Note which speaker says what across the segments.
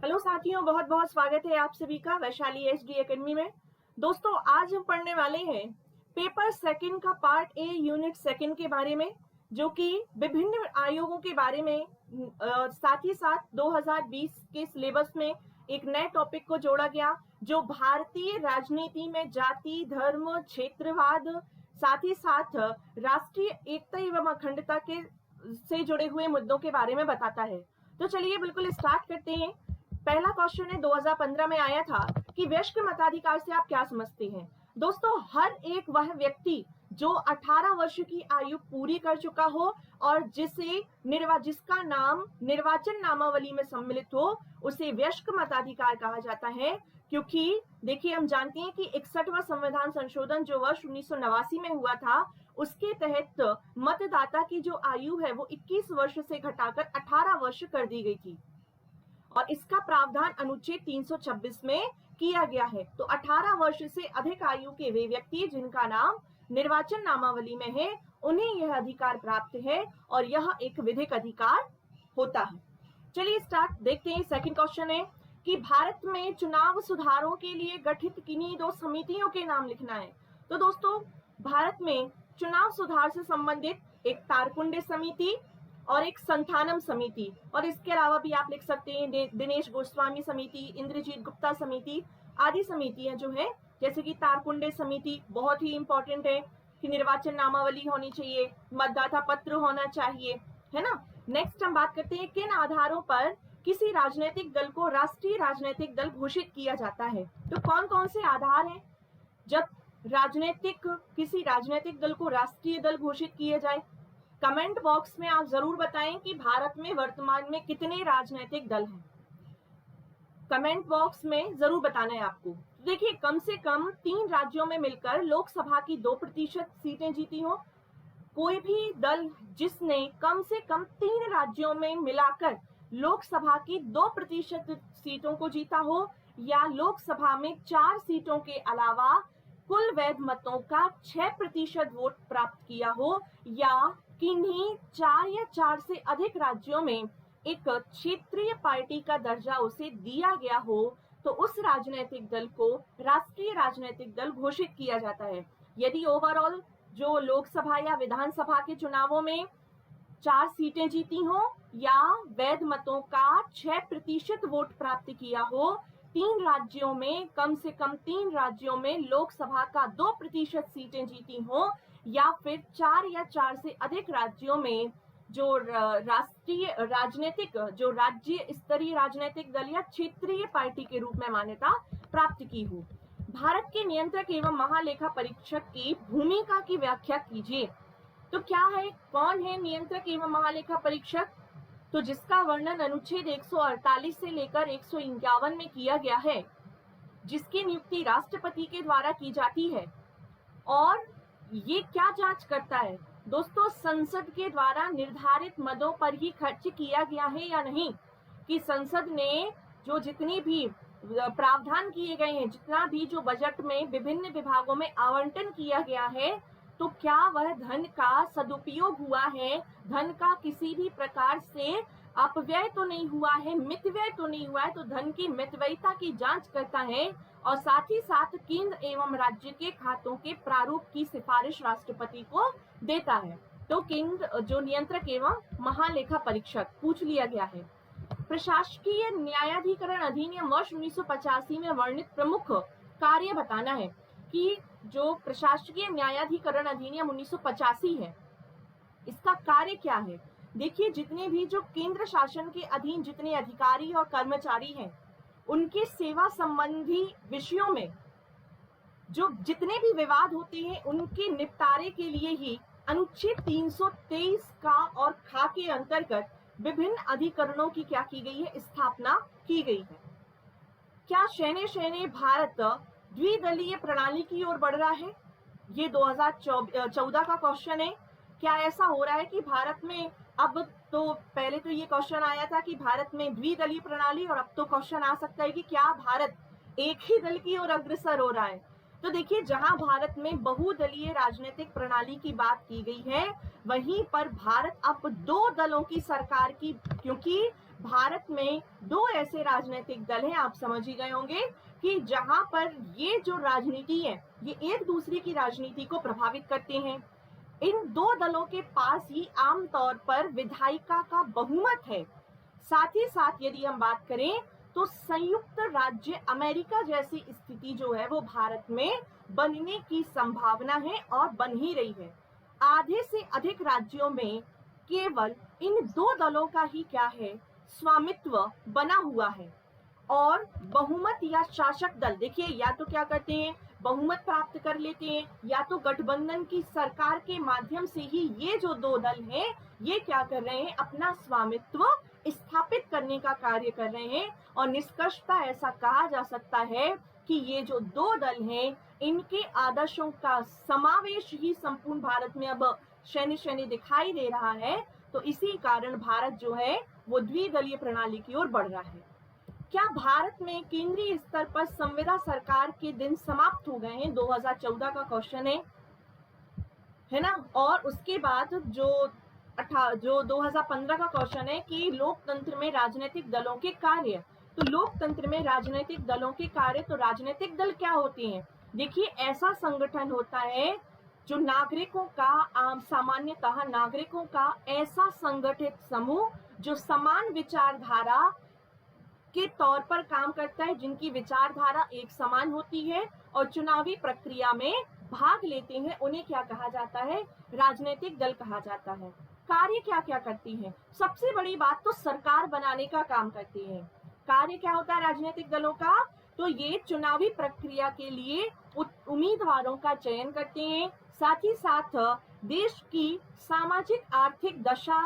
Speaker 1: Hello साथियों, बहुत बहुत स्वागत है आप सभी का वैशाली एसडी एकेडमी में। दोस्तों, आज हम पढ़ने वाले हैं पेपर सेकंड का पार्ट ए यूनिट सेकंड के बारे में, जो कि विभिन्न आयोगों के बारे में साथ ही साथ 2020 के सिलेबस में एक नए टॉपिक को जोड़ा गया, जो भारतीय राजनीति में जाति, धर्म, क्षेत्रवाद, साथ ही साथ राष्ट्रीय एकता एवं अखंडता के से जुड़े हुए मुद्दों के बारे में बताता है। तो चलिए बिल्कुल स्टार्ट करते हैं। पहला क्वेश्चन है 2015 में आया था कि वयस्क मताधिकार से आप क्या समझते हैं। दोस्तों, हर एक वह व्यक्ति जो 18 वर्ष की आयु पूरी कर चुका हो और जिसका नाम निर्वाचन नामावली में सम्मिलित हो, उसे वयस्क मताधिकार कहा जाता है। क्योंकि देखिए, हम जानते हैं कि 61वां संविधान संशोधन जो वर्ष 1989 में हुआ था, उसके तहत मतदाता की जो आयु है वो 21 वर्ष से घटाकर 18 वर्ष कर दी गई थी और इसका प्रावधान अनुच्छेद 326 में किया गया है। तो 18 वर्ष से अधिक आयु के वे व्यक्ति जिनका नाम निर्वाचन नामावली में है, उन्हें यह अधिकार प्राप्त है और यह एक विधिक अधिकार होता है। चलिए स्टार्ट देखते हैं। सेकंड क्वेश्चन है कि भारत में चुनाव सुधारों के लिए गठित किन्हीं दो समितियों के नाम लिखना है। तो दोस्तों, भारत में चुनाव सुधार से संबंधित एक तारकुंडे समिति और एक संथानम समिति, और इसके अलावा भी आप लिख सकते हैं दिनेश गोस्वामी समिति, इंद्रजीत गुप्ता समिति आदि समितियां जो है, जैसे कि तारकुंडे समिति बहुत ही इंपॉर्टेंट है कि निर्वाचन नामावली होनी चाहिए, मतदाता पत्र होना चाहिए, है ना। नेक्स्ट हम बात करते हैं किन आधारों पर किसी राजनीतिक दल को राष्ट्रीय राजनीतिक दल घोषित किया जाता है। तो कौन कौन से आधार हैं जब किसी राजनीतिक दल को राष्ट्रीय दल घोषित किया जाए। कमेंट बॉक्स में आप जरूर बताएं कि भारत में वर्तमान में कितने राजनीतिक दल हैं। कमेंट बॉक्स में जरूर बताना है आपको। तो देखिए, कम से कम 3 राज्यों में मिलकर लोकसभा की 2% सीटें जीती हो। कोई भी दल जिसने कम से कम 3 राज्यों में मिलाकर लोकसभा की 2% सीटों को जीता हो, या लोकसभा में 4 सीटों के अलावा कुल वैध मतों का 6% वोट प्राप्त किया हो, या किन्हीं 4 या 4 से अधिक राज्यों में एक क्षेत्रीय पार्टी का दर्जा उसे दिया गया हो, तो उस राजनीतिक दल को राष्ट्रीय राजनीतिक दल घोषित किया जाता है। यदि ओवरऑल जो लोकसभा या विधानसभा के चुनावों में 4 सीटें जीती हो या वैध मतों का 6% वोट प्राप्त किया हो, 3 राज्यों में कम से कम 3 राज्यों में लोकसभा का 2% सीटें जीती हो, या फिर 4 या 4 से अधिक राज्यों में जो राज्य स्तरीय राजनीतिक दल या क्षेत्रीय पार्टी के रूप में मान्यता प्राप्त की हो। भारत के नियंत्रक एवं महालेखा परीक्षक की भूमिका की व्याख्या कीजिए। तो क्या है, कौन है नियंत्रक एवं महालेखा परीक्षक? तो जिसका वर्णन अनुच्छेद 148 से लेकर 151 में किया गया है, जिसकी नियुक्ति राष्ट्रपति के द्वारा की जाती है। और ये क्या जांच करता है दोस्तों? संसद के द्वारा निर्धारित मदों पर ही खर्च किया गया है या नहीं, कि संसद ने जो जितनी भी प्रावधान किए गए हैं, जितना भी जो बजट में विभिन्न विभागों में आवंटन किया गया है, तो क्या वह धन का सदुपयोग हुआ है, धन का किसी भी प्रकार से अपव्यय तो नहीं हुआ है, मितव्यय तो नहीं हुआ है। तो धन की मितव्ययता की जांच करता है और साथ ही साथ केंद्र एवं राज्य के खातों के प्रारूप की सिफारिश राष्ट्रपति को देता है। तो केंद्र जो नियंत्रक एवं महालेखा परीक्षक पूछ लिया गया है। प्रशासकीय न्यायाधिकरण अधिनियम वर्ष 1985 में वर्णित प्रमुख कार्य बताना है, कि जो प्रशासकीय न्यायाधिकरण अधिनियम 1985 है, इसका कार्य क्या है। देखिए, जितने भी जो केंद्र शासन के अधीन जितने अधिकारी और कर्मचारी हैं, उनके सेवा संबंधी विषयों में जो जितने भी विवाद होते हैं, उनके निपटारे के लिए ही अनुच्छेद 323 का और खा के अंतर्गत विभिन्न अधिकरणों की क्या की गई है, स्थापना की गई है। क्या शैने शैने भारत द्विदलीय प्रणाली की ओर बढ़ रहा है? ये 2014 का क्वेश्चन है। क्या ऐसा हो रहा है कि भारत में अब, तो पहले तो ये क्वेश्चन आया था कि भारत में द्विदलीय प्रणाली, और अब तो क्वेश्चन आ सकता है कि क्या भारत एक ही दल की ओर अग्रसर हो रहा है। तो देखिए, जहां भारत में बहुदलीय राजनीतिक प्रणाली की बात की गई है, वहीं पर भारत अब 2 दलों की सरकार की, क्योंकि भारत में दो ऐसे राजनीतिक दल हैं, आप समझ ही गए होंगे कि जहां पर ये जो राजनीति है ये एक दूसरे की राजनीति को प्रभावित करते हैं। इन दो दलों के पास ही आमतौर पर विधायिका का बहुमत है। साथ ही साथ यदि हम बात करें तो संयुक्त राज्य अमेरिका जैसी स्थिति जो है वो भारत में बनने की संभावना है और बन ही रही है। आधे से अधिक राज्यों में केवल इन दो दलों का ही क्या है, स्वामित्व बना हुआ है। और बहुमत या शासक दल देखिए या तो क्या करते हैं, बहुमत प्राप्त कर लेते हैं, या तो गठबंधन की सरकार के माध्यम से ही ये जो दो दल हैं ये क्या कर रहे हैं, अपना स्वामित्व स्थापित करने का कार्य कर रहे हैं। और निष्कर्षतः ऐसा कहा जा सकता है कि ये जो दो दल हैं इनके आदर्शों का समावेश ही संपूर्ण भारत में अब शनि शनि दिखाई दे रहा है। तो इसी कारण भारत जो है वो द्विदलीय प्रणाली की ओर बढ़ रहा है। क्या भारत में केंद्रीय स्तर पर संविदा सरकार के दिन समाप्त हो गए हैं? 2014 का क्वेश्चन है ना। और उसके बाद जो 2015 का क्वेश्चन है कि लोकतंत्र में राजनीतिक दलों के कार्य। तो लोकतंत्र में राजनीतिक दलों के कार्य, तो राजनीतिक दल क्या होते हैं? देखिए ऐसा संगठन होता है जो नागरिकों का सामान्यतः नागरिकों का ऐसा संगठित समूह जो समान विचारधारा के तौर पर काम करता है, जिनकी विचारधारा एक समान होती है और चुनावी प्रक्रिया में भाग लेते हैं, उन्हें क्या कहा जाता है, राजनीतिक दल कहा जाता है। कार्य क्या क्या करती हैं? सबसे बड़ी बात तो सरकार बनाने का काम करती है। कार्य क्या होता है राजनीतिक दलों का? तो ये चुनावी प्रक्रिया के लिए उम्मीदवारों का चयन करते हैं, साथ ही साथ देश की सामाजिक आर्थिक दशा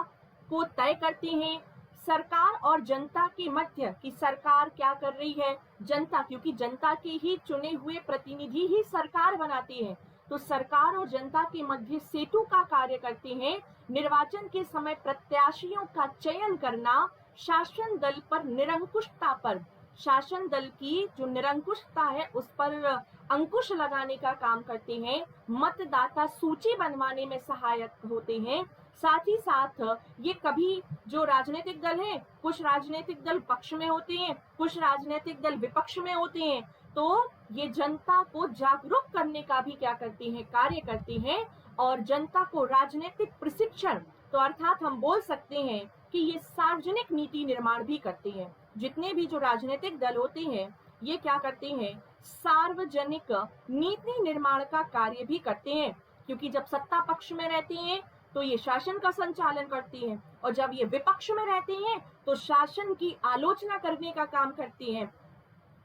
Speaker 1: को तय करते हैं। सरकार और जनता के मध्य की सरकार क्या कर रही है, जनता, क्योंकि जनता के ही चुने हुए प्रतिनिधि ही सरकार बनाते हैं, तो सरकार और जनता के मध्य सेतु का कार्य करते हैं। निर्वाचन के समय प्रत्याशियों का चयन करना, शासन दल पर निरंकुशता पर, शासन दल की जो निरंकुशता है उस पर अंकुश लगाने का काम करते हैं। मतदाता सूची बनवाने में सहायक होते हैं। साथ ही साथ ये कभी जो राजनीतिक दल हैं, कुछ राजनीतिक दल पक्ष में होते हैं, कुछ राजनीतिक दल विपक्ष में होते हैं, तो ये जनता को जागरूक करने का भी क्या करते हैं, कार्य करते हैं। और जनता को राजनीतिक प्रशिक्षण, तो अर्थात हम बोल सकते हैं कि ये सार्वजनिक नीति निर्माण भी करते हैं। जितने भी जो राजनीतिक दल होते हैं ये क्या करते हैं, सार्वजनिक नीति निर्माण का कार्य भी करते हैं, क्योंकि जब सत्ता पक्ष में रहते हैं तो ये शासन का संचालन करती हैं, और जब ये विपक्ष में रहते हैं तो शासन की आलोचना करने का काम करती हैं।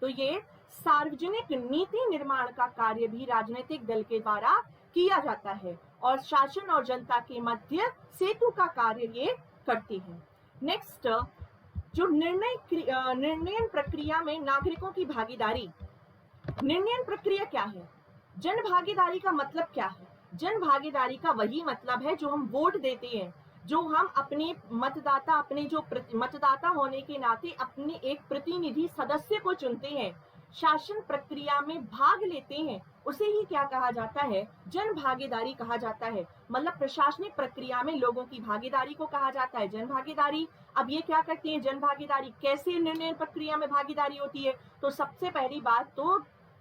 Speaker 1: तो ये सार्वजनिक नीति निर्माण का कार्य भी राजनीतिक दल के द्वारा किया जाता है, और शासन और जनता के मध्य सेतु का कार्य ये करती है। नेक्स्ट, जो निर्णय प्रक्रिया में नागरिकों की भागीदारी। निर्णय प्रक्रिया क्या है? जन भागीदारी का मतलब क्या है? जन भागीदारी का वही मतलब है जो हम वोट देते हैं, जो हम अपने मतदाता, अपने जो मतदाता होने के नाते अपने एक प्रतिनिधि सदस्य को चुनते हैं, शासन प्रक्रिया में भाग लेते हैं, उसे ही क्या कहा जाता है, जन भागीदारी कहा जाता है। मतलब प्रशासनिक प्रक्रिया में लोगों की भागीदारी को कहा जाता है जन भागीदारी। अब ये क्या करते हैं जन भागीदारी, कैसे निर्णय प्रक्रिया में भागीदारी होती है? तो सबसे पहली बात तो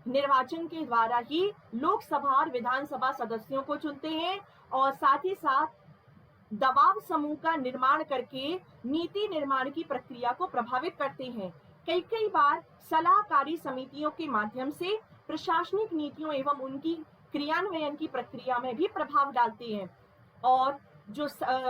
Speaker 1: निर्वाचन के द्वारा ही लोकसभा और विधानसभा सदस्यों को चुनते हैं, और साथ ही साथ दबाव समूह का निर्माण करके नीति निर्माण की प्रक्रिया को प्रभावित करते हैं। कई बार सलाहकारी समितियों के माध्यम से प्रशासनिक नीतियों एवं उनकी क्रियान्वयन की प्रक्रिया में भी प्रभाव डालते हैं, और जो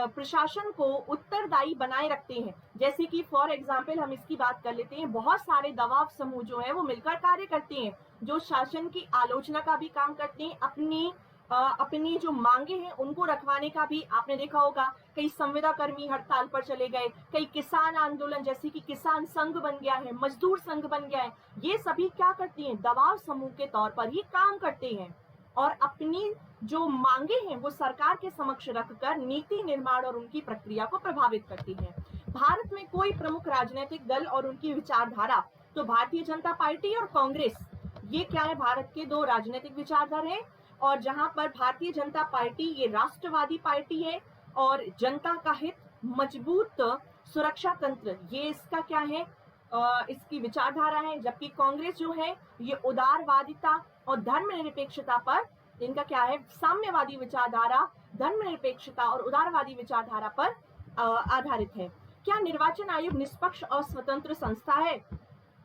Speaker 1: प्रशासन को उत्तरदायी बनाए रखते हैं। जैसे कि फॉर एग्जाम्पल हम इसकी बात कर लेते हैं, बहुत सारे दबाव समूह जो है वो मिलकर कार्य करते हैं, जो शासन की आलोचना का भी काम करते हैं, अपनी जो मांगे हैं उनको रखवाने का भी। आपने देखा होगा कई संविदा कर्मी हड़ताल पर चले गए, कई किसान आंदोलन जैसे कि किसान संघ बन गया है, मजदूर संघ बन गया है, ये सभी क्या करती हैं, दबाव समूह के तौर पर ही काम करते हैं, और अपनी जो मांगे हैं वो सरकार के समक्ष रखकर नीति निर्माण और उनकी प्रक्रिया को प्रभावित करती हैं। भारत में कोई प्रमुख राजनीतिक दल और उनकी विचारधारा, तो भारतीय जनता पार्टी और कांग्रेस, ये क्या है, भारत के दो राजनीतिक विचारधारा हैं। और जहां पर भारतीय जनता पार्टी ये राष्ट्रवादी पार्टी है और जनता का हित, मजबूत सुरक्षा तंत्र, ये इसका क्या है, इसकी विचारधारा है। जबकि कांग्रेस जो है ये उदारवादिता और धर्मनिरपेक्षता पर, इनका क्या है, साम्यवादी विचारधारा, धर्मनिरपेक्षता और उदारवादी विचारधारा पर आधारित है। क्या निर्वाचन आयोग निष्पक्ष और स्वतंत्र संस्था है?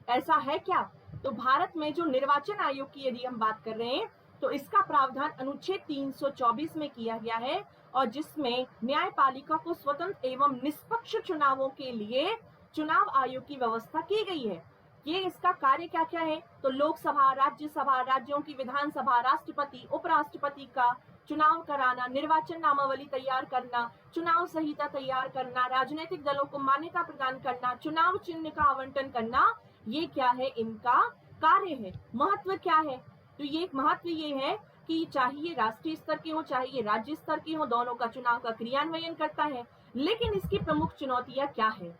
Speaker 1: ऐसा है क्या? तो भारत में जो निर्वाचन आयोग की यदि हम बात कर रहे हैं तो इसका प्रावधान अनुच्छेद 324 में किया गया है, और जिसमें न्यायपालिका को स्वतंत्र एवं निष्पक्ष चुनावों के लिए चुनाव आयोग की व्यवस्था की गई है। ये इसका कार्य क्या क्या है? तो लोकसभा, राज्यसभा, राज्यों की विधानसभा, राष्ट्रपति, उपराष्ट्रपति का चुनाव कराना, निर्वाचन नामावली तैयार करना, चुनाव संहिता तैयार करना, राजनीतिक दलों को मान्यता प्रदान करना, चुनाव चिन्ह का आवंटन करना, ये क्या है, इनका कार्य है। महत्व क्या है? तो ये महत्व ये है कि चाहे ये राष्ट्रीय स्तर के हो चाहे ये राज्य स्तर के हो, दोनों का चुनाव का क्रियान्वयन करता है। लेकिन इसकी प्रमुख चुनौतियां क्या है?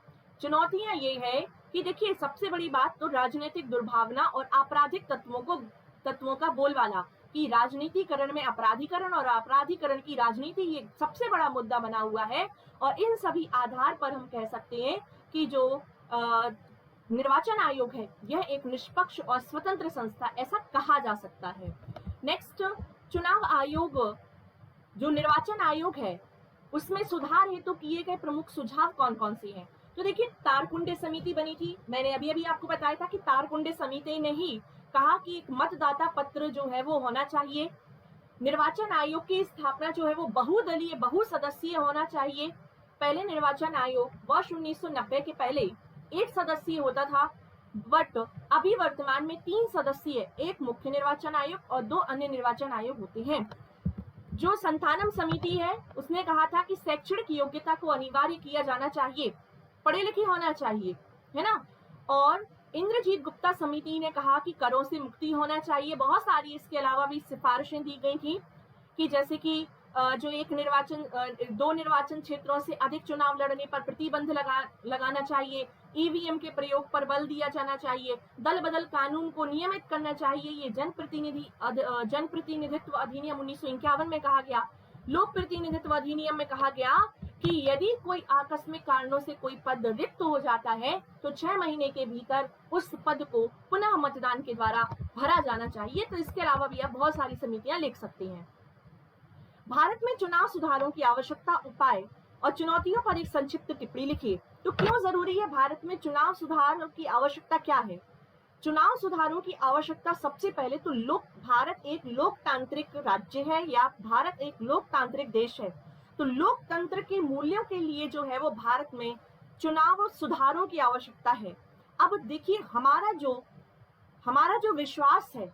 Speaker 1: चुनौतियां ये है कि देखिए, सबसे बड़ी बात तो राजनीतिक दुर्भावना और आपराधिक तत्वों का बोलबाला, कि राजनीतिकरण में अपराधीकरण और अपराधीकरण की राजनीति ये सबसे बड़ा मुद्दा बना हुआ है। और इन सभी आधार पर हम कह सकते हैं कि जो निर्वाचन आयोग है यह एक निष्पक्ष और स्वतंत्र संस्था, ऐसा कहा जा सकता है। नेक्स्ट, चुनाव आयोग, जो निर्वाचन आयोग है उसमें सुधार हेतु किए गए प्रमुख सुझाव कौन कौन से हैं? तो देखिए, तारकुंडे समिति बनी थी, मैंने अभी आपको बताया था कि तारकुंडे समिति ने ही कहा कि एक मतदाता पत्र जो है वो होना चाहिए। निर्वाचन आयोग की स्थापना जो है वो बहुदलीय, बहुसदस्यीय होना चाहिए। पहले निर्वाचन आयोग वर्ष 1990 के पहले एक सदस्यीय होता था, बट अभी वर्तमान में 3 सदस्यीय, एक मुख्य निर्वाचन आयोग और 2 अन्य निर्वाचन आयोग होते हैं। जो संतानम समिति है उसने कहा था कि शैक्षणिक योग्यता को अनिवार्य किया जाना चाहिए, पढ़े लिखे होना चाहिए, है ना। और इंद्रजीत गुप्ता समिति ने कहा कि करों से मुक्ति होना चाहिए। बहुत सारी इसके अलावा भी सिफारिशें दी गई थी कि जैसे कि जो दो निर्वाचन क्षेत्रों से अधिक चुनाव लड़ने पर प्रतिबंध लगाना चाहिए, ईवीएम के प्रयोग पर बल दिया जाना चाहिए, दल बदल कानून को नियमित करना चाहिए। ये जनप्रतिनिधित्व अधिनियम 1951 में कहा गया। लोक प्रतिनिधित्व अधिनियम में कहा गया कि यदि कोई आकस्मिक कारणों से कोई पद रिक्त हो जाता है तो 6 महीने के भीतर उस पद को पुनः मतदान के द्वारा भरा जाना चाहिए। तो इसके अलावा भी आप बहुत सारी समितियां लिख सकते हैं। भारत में चुनाव सुधारों की आवश्यकता, उपाय और चुनौतियों पर एक संक्षिप्त टिप्पणी लिखिए। तो क्यों जरूरी है भारत में चुनाव सुधार की आवश्यकता, क्या है? चुनाव सुधारों की आवश्यकता, सबसे पहले तो भारत एक लोकतांत्रिक राज्य है या भारत एक लोकतांत्रिक देश है, तो लोकतंत्र के मूल्यों के लिए जो है वो भारत में चुनाव सुधारों की आवश्यकता है। अब देखिए, हमारा जो विश्वास है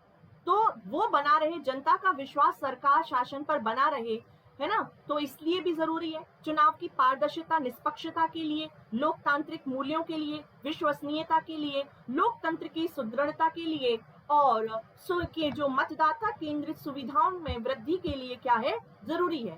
Speaker 1: तो वो बना रहे, जनता का विश्वास सरकार शासन पर बना रहे, है ना। तो इसलिए भी जरूरी है चुनाव की पारदर्शिता, निष्पक्षता के लिए, लोकतांत्रिक मूल्यों के लिए, विश्वसनीयता के लिए, लोकतंत्र की सुदृढ़ता के लिए और जो मतदाता केंद्रित सुविधाओं में वृद्धि के लिए क्या है, जरूरी है।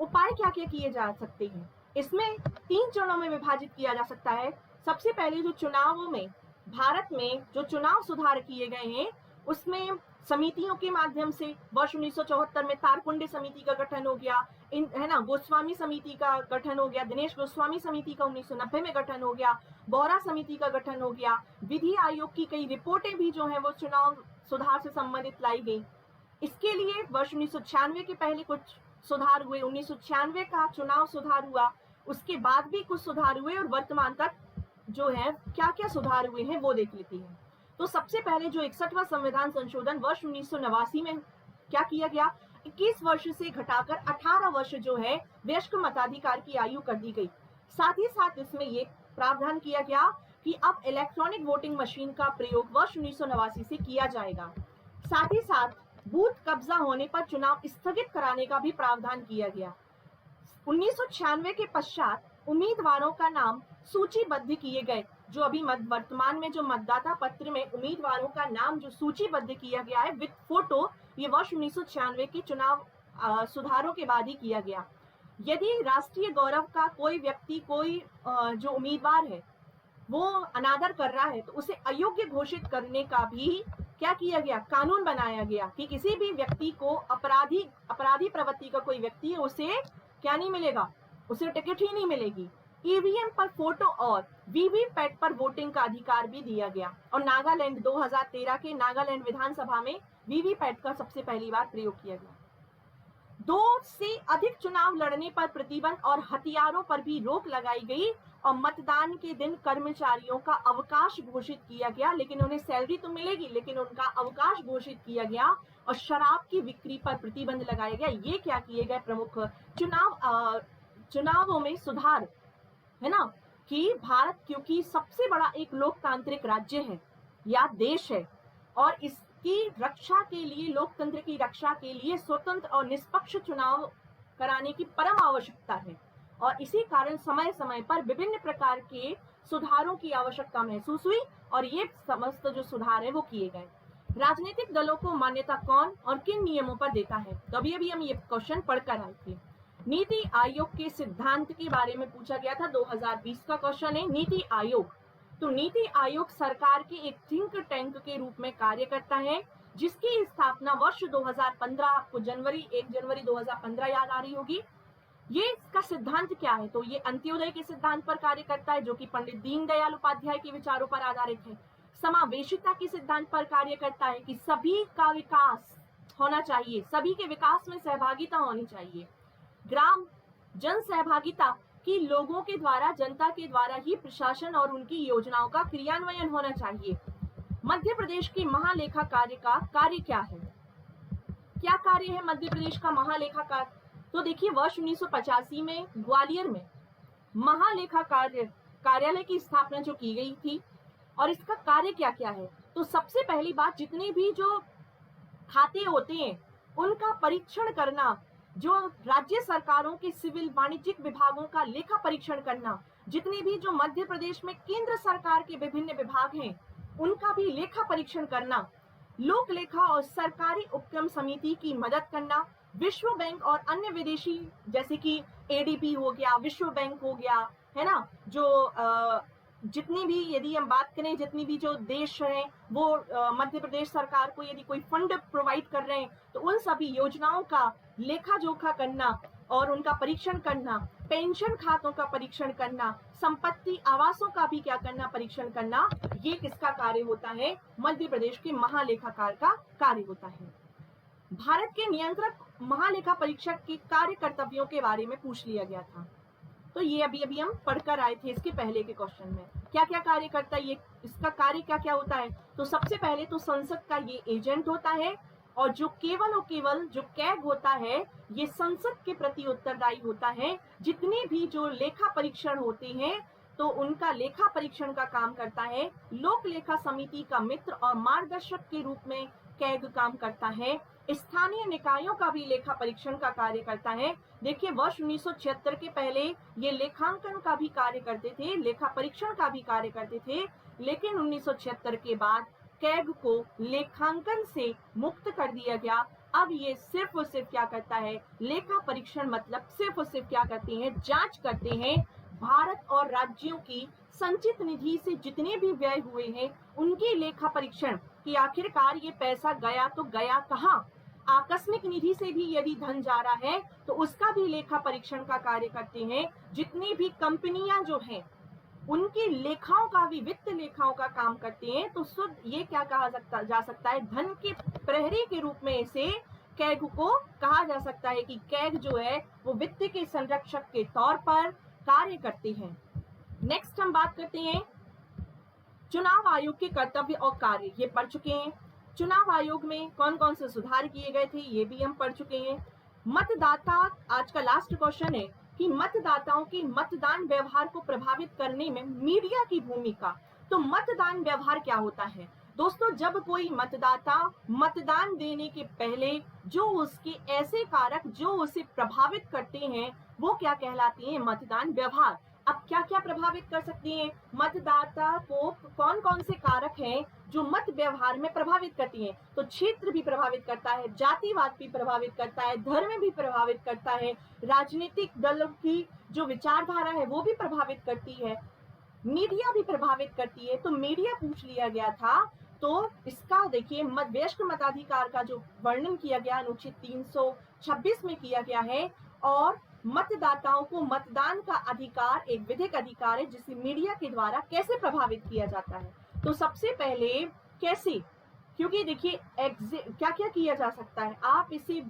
Speaker 1: उपाय क्या क्या किए जा सकते हैं? इसमें 3 चरणों में विभाजित किया जा सकता है। सबसे पहले जो चुनावों में भारत में जो चुनाव सुधार किए गए हैं उसमें समितियों के माध्यम से वर्ष 1974 में तारकुंडे समिति का गठन हो गया, है ना, गोस्वामी समिति का गठन हो गया, दिनेश गोस्वामी समिति का 1990 में गठन हो गया, बोहरा समिति का गठन हो गया। विधि आयोग की कई रिपोर्टें भी जो है वो चुनाव सुधार से संबंधित लाई गई। इसके लिए वर्ष 1996 के पहले कुछ सुधार हुए, 1996 का चुनाव सुधार हुआ, उसके बाद भी कुछ सुधार हुए और वर्तमान तक जो है क्या क्या सुधार हुए हैं वो देख लेते हैं। तो सबसे पहले जो 61वां संविधान संशोधन वर्ष 1989 में क्या किया गया, 21 वर्ष से घटाकर 18 वर्ष जो है वयस्क मताधिकार की आयु कर दी गई। साथ ही साथ इसमें ये प्रावधान किया गया कि अब इलेक्ट्रॉनिक वोटिंग मशीन का प्रयोग वर्ष 1989 से किया जाएगा। साथ ही साथ बूथ कब्जा होने पर चुनाव स्थगित कराने का भी प्रावधान किया गया। 1996 के पश्चात उम्मीदवारों का नाम सूचीबद्ध किए गए। जो अभी वर्तमान में जो मतदाता पत्र में उम्मीदवारों का नाम जो सूचीबद्ध किया गया है विद फोटो, ये वर्ष 1996 के चुनाव सुधारों के बाद ही किया गया। यदि राष्ट्रीय गौरव का कोई व्यक्ति, कोई जो उम्मीदवार है वो अनादर कर रहा है तो उसे अयोग्य घोषित करने का भी क्या किया गया, कानून बनाया गया कि किसी भी व्यक्ति को अपराधी प्रवृत्ति का कोई व्यक्ति है उसे क्या नहीं मिलेगा, उसे टिकट ही नहीं मिलेगी। ईवीएम पर फोटो और वीवीपैट पर वोटिंग का अधिकार भी दिया गया। और नागालैंड 2013 के नागालैंड विधानसभा में वीवीपैट का सबसे पहली बार प्रयोग किया गया। 2 से अधिक चुनाव लड़ने पर प्रतिबंध और हथियारों पर भी रोक लगाई गई और मतदान के दिन कर्मचारियों का अवकाश घोषित किया गया, लेकिन उन्हें सैलरी तो मिलेगी लेकिन उनका अवकाश घोषित किया गया और शराब की बिक्री पर प्रतिबंध लगाया गया। ये क्या किए गए प्रमुख चुनावों में सुधार, है ना, कि भारत क्योंकि सबसे बड़ा एक लोकतांत्रिक राज्य है या देश है और इसकी रक्षा के लिए, लोकतंत्र की रक्षा के लिए स्वतंत्र और निष्पक्ष चुनाव कराने की परम आवश्यकता है और इसी कारण समय समय पर विभिन्न प्रकार के सुधारों की आवश्यकता महसूस हुई और ये समस्त जो सुधार है वो किए गए। राजनीतिक दलों को मान्यता कौन और किन नियमों पर देता है? तो अभी हम ये क्वेश्चन पढ़कर आए थे। नीति आयोग के सिद्धांत के बारे में पूछा गया था, 2020 का क्वेश्चन है। नीति आयोग, तो नीति आयोग सरकार के एक थिंक टैंक के रूप में कार्य करता है जिसकी स्थापना वर्ष 2015, आपको 1 जनवरी 2015 याद आ रही होगी। ये इसका सिद्धांत क्या है? तो ये अंत्योदय के सिद्धांत पर कार्य करता है जो कि पंडित दीनदयाल उपाध्याय के विचारों पर आधारित है। समावेशिता के सिद्धांत पर कार्य करता है कि सभी का विकास होना चाहिए, सभी के विकास में सहभागिता होनी चाहिए। ग्राम जन सहभागिता कि लोगों के द्वारा, जनता के द्वारा ही प्रशासन और उनकी योजनाओं का क्रियान्वयन होना चाहिए। मध्य प्रदेश की महालेखाकार का कार्य क्या है? क्या कार्य है मध्य प्रदेश का महालेखाकार? तो देखिए, वर्ष 1985 में ग्वालियर में महालेखाकार कार्यालय की स्थापना जो की गई थी और इसका कार्य क्या क्या है? तो सबसे पहली बात, जितने भी जो खाते होते हैं उनका परीक्षण करना, जो राज्य सरकारों के सिविल वाणिज्यिक विभागों का लेखा परीक्षण करना, जितने भी जो मध्य प्रदेश में केंद्र सरकार के विभिन्न विभाग हैं उनका भी लेखा परीक्षण करना, लोक लेखा और सरकारी उपक्रम समिति की मदद करना, विश्व बैंक और अन्य विदेशी जैसे कि एडीबी हो गया, विश्व बैंक हो गया, है ना, जो जितनी भी, यदि हम बात करें, जितनी भी जो देश हैं वो मध्य प्रदेश सरकार को यदि कोई फंड प्रोवाइड कर रहे हैं तो उन सभी योजनाओं का लेखा जोखा करना और उनका परीक्षण करना, पेंशन खातों का परीक्षण करना, संपत्ति आवासों का भी क्या करना, परीक्षण करना, ये किसका कार्य होता है? मध्य प्रदेश के महालेखाकार का कार्य होता है। भारत के नियंत्रक महालेखा परीक्षक के कार्य कर्तव्यों के बारे में पूछ लिया गया था, तो ये अभी हम पढ़कर आए थे इसके पहले के क्वेश्चन में। क्या क्या कार्य करता है ये, इसका कार्य क्या क्या होता है? तो सबसे पहले तो संसद का ये एजेंट होता है और जो केवल और केवल जो कैग होता है ये संसद के प्रति उत्तरदायी होता है। जितने भी जो लेखा परीक्षण होते हैं तो उनका लेखा परीक्षण का काम करता है। लोक लेखा समिति का मित्र और मार्गदर्शक के रूप में कैग काम करता है। स्थानीय निकायों का भी लेखा परीक्षण का कार्य करता है। देखिए, वर्ष 1976 के पहले ये लेखांकन का भी कार्य करते थे, लेखा परीक्षण का भी कार्य करते थे, लेकिन 1976 के बाद कैग को लेखांकन से मुक्त कर दिया गया। अब ये सिर्फ और सिर्फ क्या करता है? लेखा परीक्षण, मतलब सिर्फ और सिर्फ क्या करते हैं? जांच करते हैं भारत और राज्यों की संचित निधि से जितने भी व्यय हुए हैं उनकी लेखा परीक्षण कि आखिरकार ये पैसा गया तो गया कहाँ। आकस्मिक निधि से भी यदि धन जा रहा है तो उसका भी लेखा परीक्षण का कार्य करते हैं। जितनी भी कंपनियां जो हैं उनकी लेखाओं का भी, वित्त लेखाओं का काम करते हैं। तो शुद्ध ये क्या कहा जा सकता है? धन के प्रहरी के रूप में इसे कैग को कहा जा सकता है कि कैग जो है वो वित्त के संरक्षक के तौर पर कार्य करते हैं। नेक्स्ट हम बात करते हैं चुनाव आयोग के कर्तव्य और कार्य, ये पढ़ चुके हैं। चुनाव आयोग में कौन कौन से सुधार किए गए थे ये भी हम पढ़ चुके हैं। मतदाता, आज का लास्ट क्वेश्चन है कि मतदाताओं की मतदान व्यवहार को प्रभावित करने में मीडिया की भूमिका। तो मतदान व्यवहार क्या होता है दोस्तों? जब कोई मतदाता मतदान देने के पहले जो उसके ऐसे कारक जो उसे प्रभावित करते हैं वो क्या कहलाते हैं? मतदान व्यवहार। अब क्या क्या प्रभावित कर सकते हैं मतदाता को? कौन कौन से कारक हैं जो मत व्यवहार में प्रभावित करती हैं? तो क्षेत्र भी प्रभावित करता है, जातिवाद भी प्रभावित करता है, धर्म भी प्रभावित करता है, राजनीतिक दलों की जो विचारधारा है वो भी प्रभावित करती है, मीडिया भी प्रभावित करती है। तो मीडिया पूछ लिया गया था। तो इसका देखिए, वयस्क मताधिकार का जो वर्णन किया गया अनुच्छेद 326 में किया गया है और मतदाताओं को मतदान का अधिकार एक विधिक अधिकार है जिसे मीडिया के द्वारा कैसे प्रभावित किया जाता है। तो सबसे पहले कैसे, क्योंकि देखिए क्या क्या किया जा सकता है, आप इसे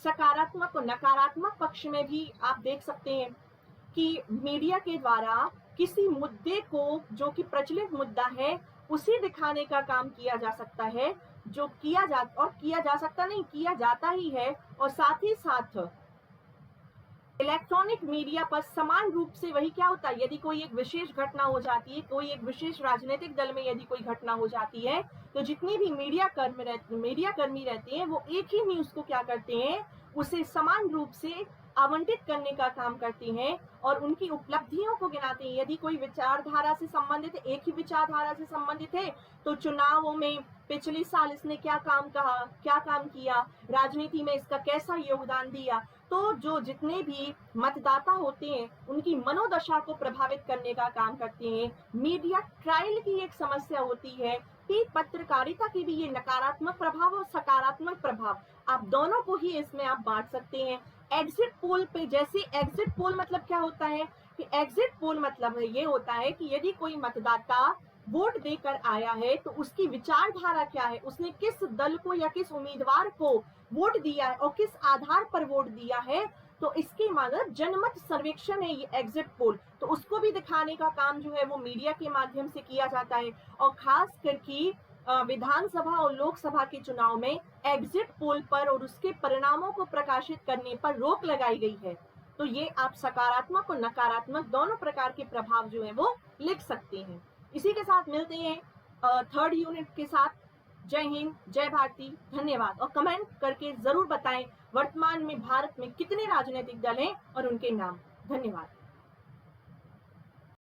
Speaker 1: सकारात्मक और नकारात्मक पक्ष में भी आप देख सकते हैं कि मीडिया के द्वारा किसी मुद्दे को जो कि प्रचलित मुद्दा है उसे दिखाने का काम किया जा सकता है, जो किया जा सकता नहीं, किया जाता ही है। और साथ ही साथ इलेक्ट्रॉनिक मीडिया पर समान रूप से वही क्या होता है, यदि कोई एक विशेष घटना हो जाती है, कोई एक विशेष राजनीतिक दल में यदि कोई घटना हो जाती है, तो जितने भी मीडिया कर्मी रहते हैं वो एक ही न्यूज को क्या करते हैं, उसे समान रूप से आवंटित करने का काम करते हैं और उनकी उपलब्धियों को गिनाते हैं। यदि कोई विचारधारा से संबंधित है, एक ही विचारधारा से संबंधित है, तो चुनावों में पिछले साल इसने क्या काम कहा, क्या काम किया, राजनीति में इसका कैसा योगदान दिया, तो जो जितने भी मतदाता होते हैं उनकी मनोदशा को प्रभावित करने का काम करते हैं। मीडिया ट्रायल की एक समस्या होती है कि पत्रकारिता की भी ये नकारात्मक प्रभाव और सकारात्मक प्रभाव, आप दोनों को ही इसमें आप बांट सकते हैं। एग्जिट पोल पे, जैसे एग्जिट पोल मतलब क्या होता है कि एग्जिट पोल मतलब ये होता है कि यदि कोई मतदाता वोट देकर आया है तो उसकी विचारधारा क्या है, उसने किस दल को या किस उम्मीदवार को वोट दिया है और किस आधार पर वोट दिया है, तो इसकी मतलब जनमत सर्वेक्षण है ये एग्जिट पोल, तो उसको भी दिखाने का काम जो है वो मीडिया के माध्यम से किया जाता है। और खास करके विधानसभा और लोकसभा के चुनाव में एग्जिट पोल पर और उसके परिणामों को प्रकाशित करने पर रोक लगाई गई है। तो ये आप सकारात्मक और नकारात्मक दोनों प्रकार के प्रभाव जो है वो लिख सकते हैं। इसी के साथ मिलते हैं थर्ड यूनिट के साथ। जय हिंद, जय भारती, धन्यवाद। और कमेंट करके जरूर बताएं वर्तमान में भारत में कितने राजनीतिक दल हैं और उनके नाम। धन्यवाद।